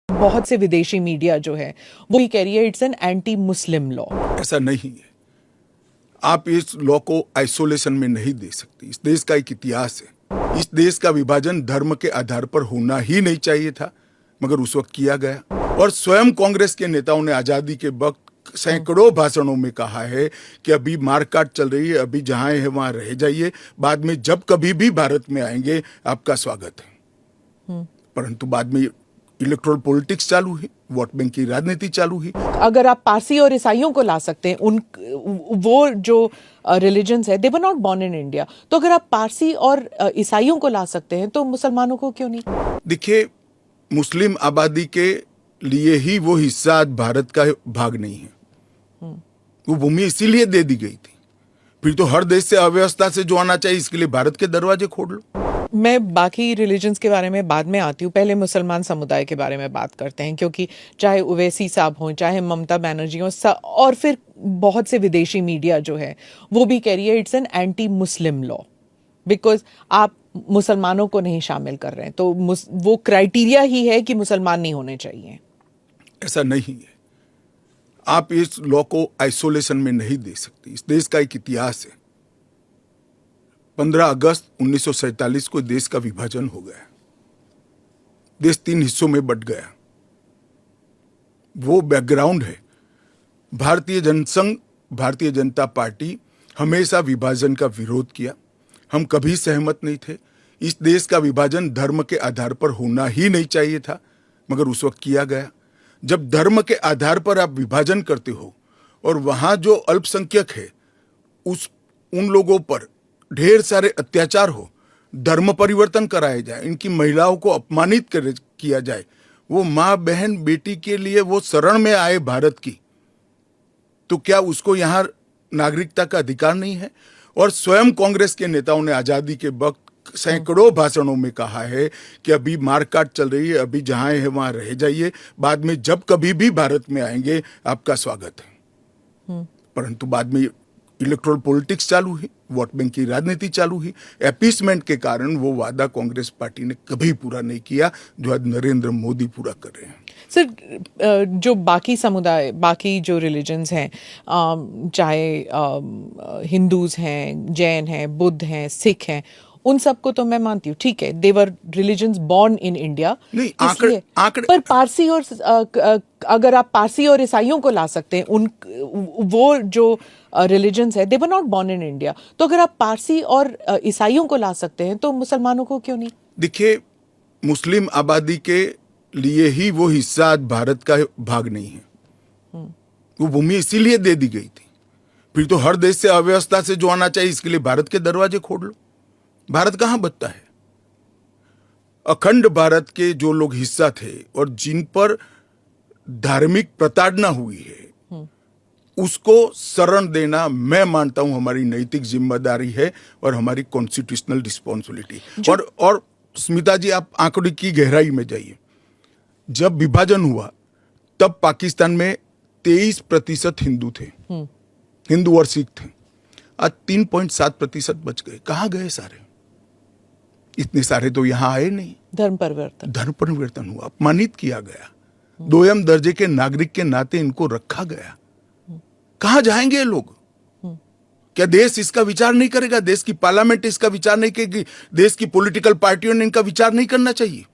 बहुत से विदेशी मीडिया जो है वो ही कह रही है it's an anti Muslim law. ऐसा नहीं है। आप इस लॉ को आइसोलेशन में नहीं दे सकती। इस देश का एक इतिहास है। इस देश का विभाजन धर्म के आधार पर होना ही नहीं चाहिए था, मगर उस वक्त किया गया। और स्वयं कांग्रेस के नेताओं ने आजादी के वक्त सैकड़ों भाषणों में कहा है कि अभी मारकाट चल रही है, अभी जहां है वहां रह जाइए, बाद में जब कभी भी भारत में आएंगे आपका स्वागत है। परंतु बाद में इलेक्टोरल पॉलिटिक्स चालू हुई, वोट बैंक की राजनीति चालू हुई। अगर आप पारसी और ईसाइयों को ला सकते हैं, उन वो जो रिलीजन्स है, they were not born in India, तो अगर आप पारसी और ईसाइयों को ला सकते हैं तो मुसलमानों को क्यों नहीं? देखिए, मुस्लिम आबादी के लिए ही वो हिस्सा आज भारत का भाग नहीं है। वो भूमि इसीलिए दे दी गई थी। फिर तो हर देश से अव्यवस्था से जो आना चाहिए, इसके लिए भारत के दरवाजे खोल लो। मैं बाकी रिलीजन्स के बारे में बाद में आती हूँ, पहले मुसलमान समुदाय के बारे में बात करते हैं, क्योंकि चाहे ओवैसी साहब हों, चाहे ममता बनर्जी हों, और फिर बहुत से विदेशी मीडिया जो है वो भी कह रही है it's an anti Muslim law, because आप मुसलमानों को नहीं शामिल कर रहे हैं, तो वो क्राइटेरिया ही है कि मुसलमान नहीं होने चाहिए। ऐसा नहीं है। आप इस लॉ को आइसोलेशन में नहीं दे सकती। इस देश का एक इतिहास है। 15 अगस्त 1947 को देश का विभाजन हो गया। देश 3 हिस्सों में बंट गया। वो बैकग्राउंड है। भारतीय जनसंघ, भारतीय जनता पार्टी हमेशा विभाजन का विरोध किया। हम कभी सहमत नहीं थे। इस देश का विभाजन धर्म के आधार पर होना ही नहीं चाहिए था, मगर उस वक्त किया गया। जब धर्म के आधार पर आप विभाजन करते हो और वहां जो अल्पसंख्यक है उन लोगों पर ढेर सारे अत्याचार हो, धर्म परिवर्तन कराया जाए, इनकी महिलाओं को अपमानित किया जाए, वो माँ बहन बेटी के लिए वो शरण में आए भारत की, तो क्या उसको यहाँ नागरिकता का अधिकार नहीं है? और स्वयं कांग्रेस के नेताओं ने आजादी के वक्त सैकड़ों भाषणों में कहा है कि अभी मारकाट चल रही है, अभी जहां है वहां रह जाइए, बाद में जब कभी भी भारत में आएंगे आपका स्वागत है। परंतु बाद में इलेक्टोरल पॉलिटिक्स चालू हुई, वोट बैंक की राजनीति चालू हुई। अपीसमेंट के कारण वो वादा कांग्रेस पार्टी ने कभी पूरा नहीं किया, जो आज नरेंद्र मोदी पूरा कर रहे हैं। सर, जो बाकी समुदाय, बाकी जो रिलीजन्स हैं, चाहे हिंदूज हैं, जैन हैं, बुद्ध हैं, सिख हैं, उन सबको तो मैं मानती हूँ, ठीक है, देवर रिलीजन्स बॉर्न इन इंडिया। नहीं, आंकड़े पर पारसी और अगर आप पारसी और ईसाइयों को ला सकते हैं, वो जो रिलीजन्स है, they were not born in India, तो अगर आप पारसी और ईसाइयों को ला सकते हैं तो मुसलमानों को क्यों नहीं? देखिए, मुस्लिम आबादी के लिए ही वो हिस्सा आज भारत का भाग नहीं है। वो भूमि इसीलिए दे दी गई थी। फिर तो हर देश से अव्यवस्था से जो आना चाहिए, इसके लिए भारत के दरवाजे खोल लो। भारत कहां बचता है? अखंड भारत के जो लोग हिस्सा थे और जिन पर धार्मिक प्रताड़ना हुई है, उसको शरण देना मैं मानता हूं हमारी नैतिक जिम्मेदारी है और हमारी कॉन्स्टिट्यूशनल रिस्पॉन्सिबिलिटी। और स्मिता जी, आप आंकड़े की गहराई में जाइए। जब विभाजन हुआ तब पाकिस्तान में 23% हिंदू थे, हिंदू और सिख थे। आज 3.7% बच गए। कहां गए सारे? इतने सारे तो यहां आए नहीं। धर्म परिवर्तन हुआ, अपमानित किया गया, दोयम दर्जे के नागरिक के नाते इनको रखा गया। कहां जाएंगे ये लोग? क्या देश इसका विचार नहीं करेगा? देश की पार्लियामेंट इसका विचार नहीं करेगी? देश की पॉलिटिकल पार्टियों ने इनका विचार नहीं करना चाहिए?